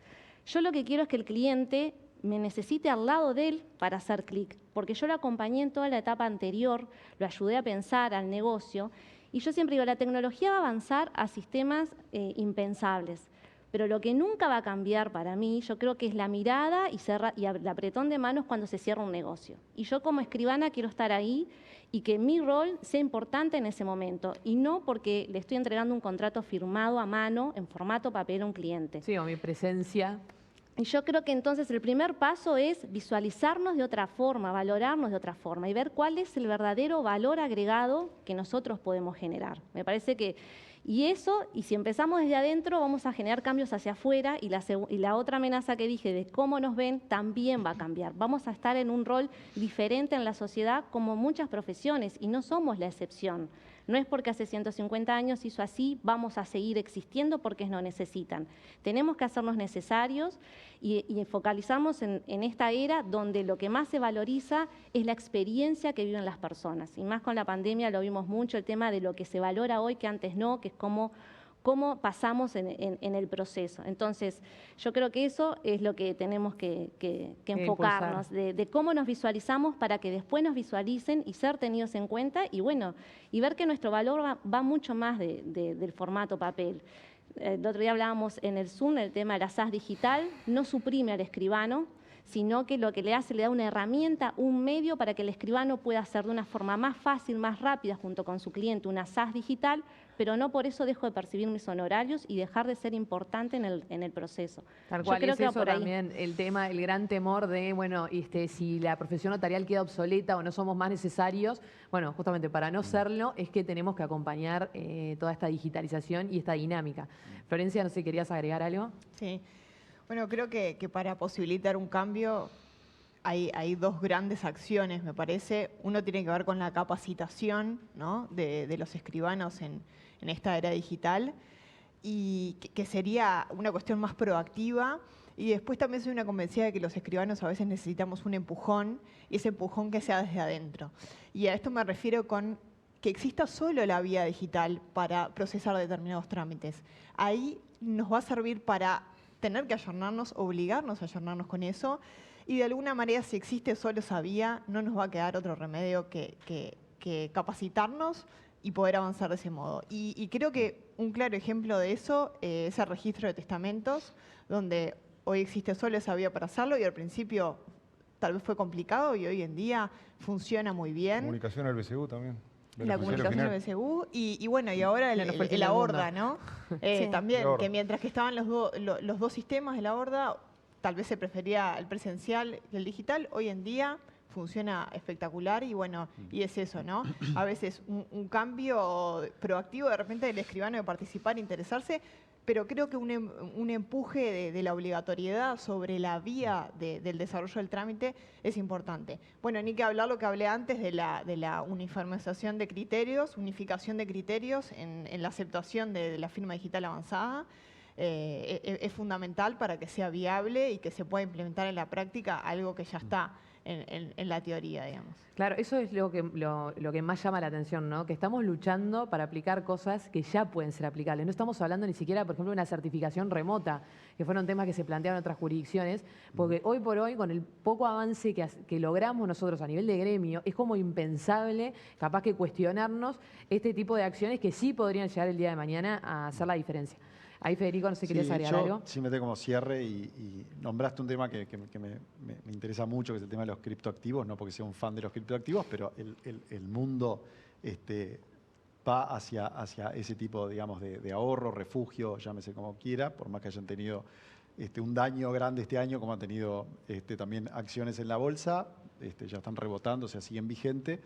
Yo lo que quiero es que el cliente me necesite al lado de él para hacer clic, porque yo lo acompañé en toda la etapa anterior, lo ayudé a pensar al negocio, y yo siempre digo, la tecnología va a avanzar a sistemas impensables, pero lo que nunca va a cambiar para mí, yo creo que es la mirada y el apretón de manos cuando se cierra un negocio. Y yo como escribana quiero estar ahí y que mi rol sea importante en ese momento, y no porque le estoy entregando un contrato firmado a mano, en formato papel a un cliente. Sí, o mi presencia. Y yo creo que entonces el primer paso es visualizarnos de otra forma, valorarnos de otra forma y ver cuál es el verdadero valor agregado que nosotros podemos generar. Me parece que, y si empezamos desde adentro, vamos a generar cambios hacia afuera, y la otra amenaza que dije de cómo nos ven también va a cambiar. Vamos a estar en un rol diferente en la sociedad como muchas profesiones y no somos la excepción. No es porque hace 150 años hizo así, vamos a seguir existiendo porque nos necesitan. Tenemos que hacernos necesarios y focalizarnos en esta era donde lo que más se valoriza es la experiencia que viven las personas. Y más con la pandemia lo vimos mucho, el tema de lo que se valora hoy que antes no, que es cómo pasamos en el proceso. Entonces, yo creo que eso es lo que tenemos que enfocarnos, de cómo nos visualizamos para que después nos visualicen y ser tenidos en cuenta y ver que nuestro valor va mucho más del formato papel. El otro día hablábamos en el Zoom, el tema de la SaaS digital, no suprime al escribano, sino que lo que le hace, le da una herramienta, un medio para que el escribano pueda hacer de una forma más fácil, más rápida, junto con su cliente, una SaaS digital, pero no por eso dejo de percibir mis honorarios y dejar de ser importante en el proceso. Tal cual, yo creo es que va eso por ahí. también el gran temor de, si la profesión notarial queda obsoleta o no somos más necesarios, bueno, justamente para no serlo es que tenemos que acompañar toda esta digitalización y esta dinámica. Florencia, no sé, ¿querías agregar algo? Sí. Bueno, creo que para posibilitar un cambio hay dos grandes acciones, me parece. Uno tiene que ver con la capacitación, ¿no?, de los escribanos en esta era digital, y que sería una cuestión más proactiva. Y después también soy una convencida de que los escribanos a veces necesitamos un empujón, y ese empujón que sea desde adentro. Y a esto me refiero con que exista solo la vía digital para procesar determinados trámites. Ahí nos va a servir para tener que ayornarnos, obligarnos a ayornarnos con eso, y de alguna manera, si existe solo esa vía, no nos va a quedar otro remedio que capacitarnos y poder avanzar de ese modo. Y creo que un claro ejemplo de eso es el registro de testamentos, donde hoy existe solo esa vía para hacerlo, y al principio tal vez fue complicado y hoy en día funciona muy bien. Comunicación al BCU también. La comunicación del BCU y ahora la horda, ¿no? Sí. También, que mientras que estaban los dos sistemas de la horda, tal vez se prefería el presencial que el digital, hoy en día funciona espectacular y es eso, ¿no? A veces un cambio proactivo de repente del escribano de participar, interesarse, pero creo que un empuje de la obligatoriedad sobre la vía del desarrollo del trámite es importante. Bueno, ni que hablar lo que hablé antes de la uniformización de criterios, unificación de criterios en la aceptación de la firma digital avanzada. Es fundamental para que sea viable y que se pueda implementar en la práctica algo que ya está en la teoría, digamos. Claro, eso es lo que más llama la atención, ¿no? Que estamos luchando para aplicar cosas que ya pueden ser aplicables. No estamos hablando ni siquiera, por ejemplo, de una certificación remota, que fueron temas que se plantearon en otras jurisdicciones, porque hoy por hoy, con el poco avance que logramos nosotros a nivel de gremio, es como impensable, capaz que cuestionarnos este tipo de acciones que sí podrían llegar el día de mañana a hacer la diferencia. Ahí, Federico, no sé si querías agregar algo. Simplemente como cierre y nombraste un tema que me interesa mucho, que es el tema de los criptoactivos, no porque sea un fan de los criptoactivos, pero el mundo va hacia ese tipo, digamos, de ahorro, refugio, llámese como quiera, por más que hayan tenido un daño grande este año, como han tenido también acciones en la bolsa, ya están rebotando, o sea, siguen vigentes.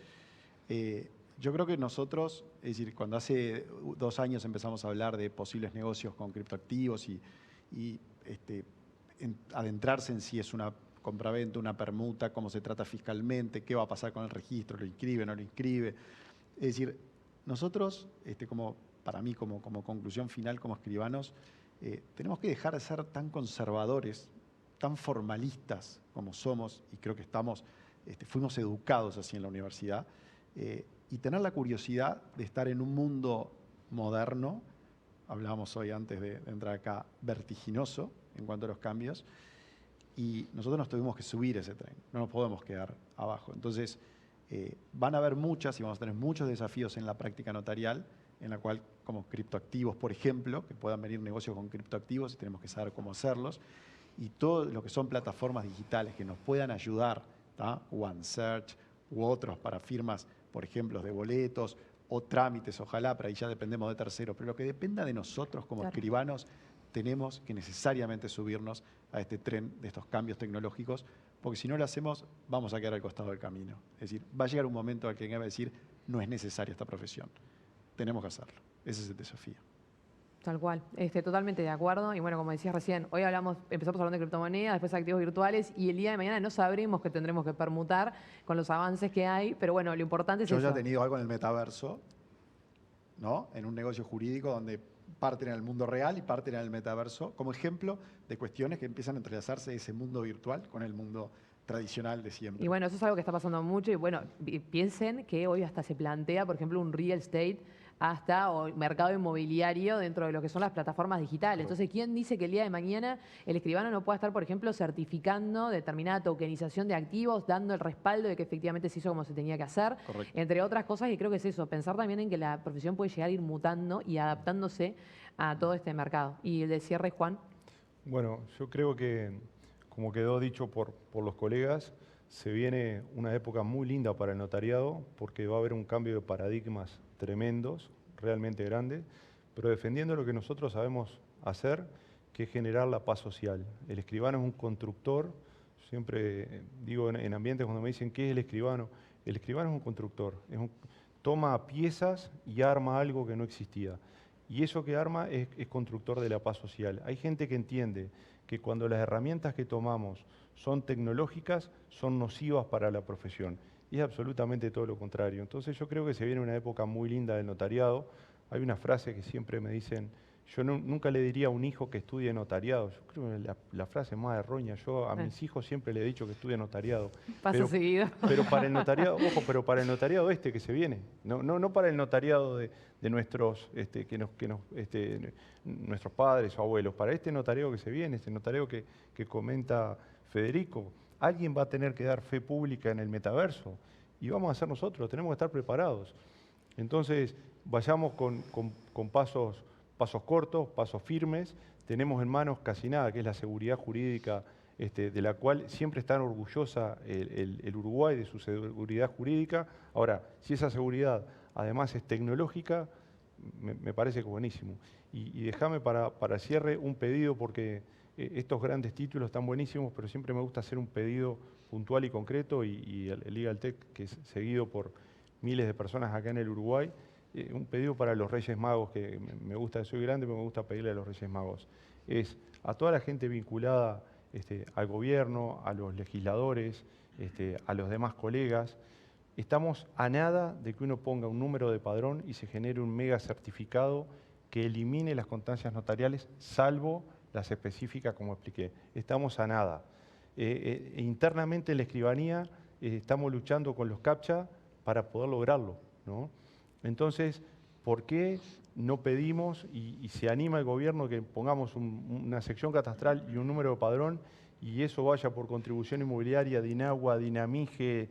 Yo creo que nosotros, es decir, cuando hace 2 años empezamos a hablar de posibles negocios con criptoactivos y adentrarse en si es una compraventa, una permuta, cómo se trata fiscalmente, qué va a pasar con el registro, lo inscribe, no lo inscribe. Es decir, nosotros, para mí, como conclusión final, como escribanos, tenemos que dejar de ser tan conservadores, tan formalistas como somos, y creo que fuimos educados así en la universidad, y tener la curiosidad de estar en un mundo moderno, hablábamos hoy antes de entrar acá, vertiginoso en cuanto a los cambios, y nosotros nos tuvimos que subir ese tren, no nos podemos quedar abajo. Entonces, van a haber y vamos a tener muchos desafíos en la práctica notarial, en la cual, como criptoactivos, por ejemplo, que puedan venir negocios con criptoactivos y tenemos que saber cómo hacerlos, y todo lo que son plataformas digitales que nos puedan ayudar, OneSearch u otros para firmas, por ejemplo, de boletos o trámites, ojalá, pero ahí ya dependemos de terceros. Pero lo que dependa de nosotros como escribanos, tenemos que necesariamente subirnos a este tren de estos cambios tecnológicos, porque si no lo hacemos, vamos a quedar al costado del camino. Es decir, va a llegar un momento en el que va a decir, no es necesaria esta profesión. Tenemos que hacerlo. Ese es el desafío. Tal cual, totalmente de acuerdo. Y bueno, como decías recién, hoy empezamos hablando de criptomonedas, después de activos virtuales, y el día de mañana no sabremos qué tendremos que permutar con los avances que hay, pero bueno, lo importante es eso. Yo ya he tenido algo en el metaverso, ¿no? En un negocio jurídico donde parten en el mundo real y parten en el metaverso, como ejemplo de cuestiones que empiezan a entrelazarse ese mundo virtual con el mundo tradicional de siempre. Y bueno, eso es algo que está pasando mucho, y bueno, piensen que hoy hasta se plantea, por ejemplo, un real estate o mercado inmobiliario dentro de lo que son las plataformas digitales. Entonces, ¿quién dice que el día de mañana el escribano no pueda estar, por ejemplo, certificando determinada tokenización de activos, dando el respaldo de que efectivamente se hizo como se tenía que hacer? Correcto. Entre otras cosas, y creo que es eso, pensar también en que la profesión puede llegar a ir mutando y adaptándose a todo este mercado. Y el de cierre, Juan. Bueno, yo creo que, como quedó dicho por los colegas, se viene una época muy linda para el notariado, porque va a haber un cambio de paradigmas tremendos, realmente grandes, pero defendiendo lo que nosotros sabemos hacer, que es generar la paz social. El escribano es un constructor, siempre digo en ambientes cuando me dicen ¿qué es el escribano? El escribano es un constructor, toma piezas y arma algo que no existía. Y eso que arma es constructor de la paz social. Hay gente que entiende que cuando las herramientas que tomamos son tecnológicas, son nocivas para la profesión. Y es absolutamente todo lo contrario. Entonces yo creo que se viene una época muy linda del notariado. Hay una frase que siempre me dicen, yo nunca le diría a un hijo que estudie notariado. Yo creo que la frase más errónea. Yo a mis hijos siempre le he dicho que estudie notariado. Pasa seguido. Pero para el notariado, ojo, pero para el notariado que se viene. No para el notariado de nuestros, nuestros padres o abuelos. Para este notariado que se viene, este notariado que comenta Federico. Alguien va a tener que dar fe pública en el metaverso y vamos a hacer nosotros, tenemos que estar preparados. Entonces, vayamos con pasos cortos, pasos firmes. Tenemos en manos casi nada, que es la seguridad jurídica, de la cual siempre está orgullosa el Uruguay de su seguridad jurídica. Ahora, si esa seguridad además es tecnológica, me parece que es buenísimo. Y déjame para cierre un pedido, porque estos grandes títulos están buenísimos, pero siempre me gusta hacer un pedido puntual y concreto, y el Legal Tech, que es seguido por miles de personas acá en el Uruguay, un pedido para los Reyes Magos, que me gusta, soy grande, pero me gusta pedirle a los Reyes Magos, es a toda la gente vinculada al gobierno, a los legisladores, a los demás colegas. Estamos a nada de que uno ponga un número de padrón y se genere un mega certificado que elimine las constancias notariales, salvo las específicas, como expliqué. Estamos a nada. Internamente en la escribanía estamos luchando con los CAPTCHA para poder lograrlo, ¿no? Entonces, ¿por qué no pedimos y se anima el gobierno que pongamos una sección catastral y un número de padrón y eso vaya por contribución inmobiliaria, DINAGUA, DINAMIGE,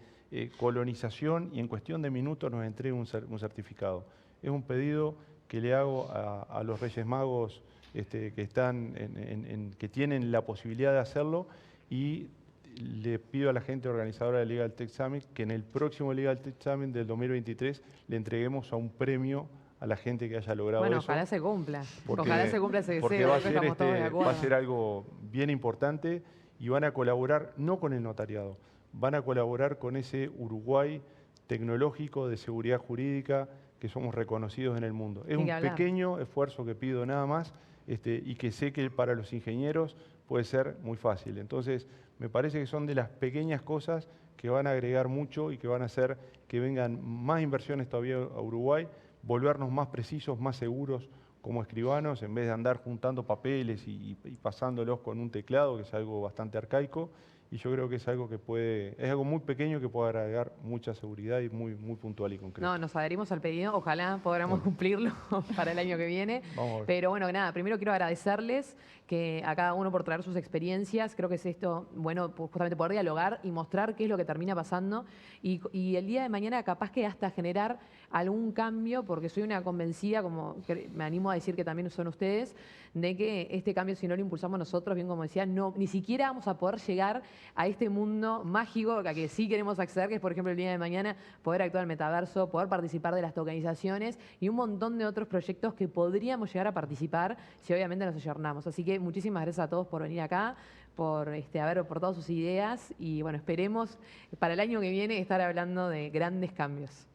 colonización, y en cuestión de minutos nos entregue un certificado? Es un pedido que le hago a los Reyes Magos que tienen la posibilidad de hacerlo, y le pido a la gente organizadora del Legal Tech Summit que en el próximo Legal Tech Summit del 2023 le entreguemos a un premio a la gente que haya logrado eso. Bueno, ojalá se cumpla. Porque, ojalá se cumpla ese deseo. porque va estamos todos de acuerdo. a ser algo bien importante, y van a colaborar no con el notariado, van a colaborar con ese Uruguay tecnológico de seguridad jurídica que somos reconocidos en el mundo. Es un pequeño esfuerzo que pido nada más, y que sé que para los ingenieros puede ser muy fácil. Entonces, me parece que son de las pequeñas cosas que van a agregar mucho y que van a hacer que vengan más inversiones todavía a Uruguay, volvernos más precisos, más seguros como escribanos, en vez de andar juntando papeles y pasándolos con un teclado, que es algo bastante arcaico. Y yo creo que es algo es algo muy pequeño que puede agregar mucha seguridad y muy puntual y concreto. No, nos adherimos al pedido, ojalá podamos cumplirlo para el año que viene. Vamos a ver. Pero bueno, nada, primero quiero agradecerles a cada uno por traer sus experiencias. Creo que es esto, bueno, justamente poder dialogar y mostrar qué es lo que termina pasando. Y el día de mañana capaz que hasta generar algún cambio, porque soy una convencida, como me animo a decir que también son ustedes, de que este cambio, si no lo impulsamos nosotros, bien como decía, ni siquiera vamos a poder llegar a este mundo mágico a que sí queremos acceder, que es, por ejemplo, el día de mañana poder actuar en el metaverso, poder participar de las tokenizaciones y un montón de otros proyectos que podríamos llegar a participar si obviamente nos ayornamos. Así que muchísimas gracias a todos por venir acá, por haber aportado sus ideas, y bueno, esperemos para el año que viene estar hablando de grandes cambios.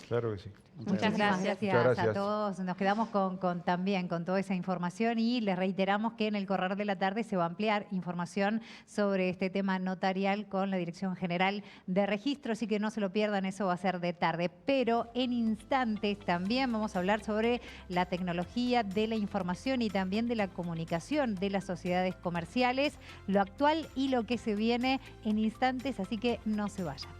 Claro que sí. Muchas gracias a todos. Nos quedamos también con toda esa información, y les reiteramos que en el correr de la tarde se va a ampliar información sobre este tema notarial con la Dirección General de Registro, así que no se lo pierdan, eso va a ser de tarde. Pero en instantes también vamos a hablar sobre la tecnología de la información y también de la comunicación de las sociedades comerciales, lo actual y lo que se viene en instantes, así que no se vayan.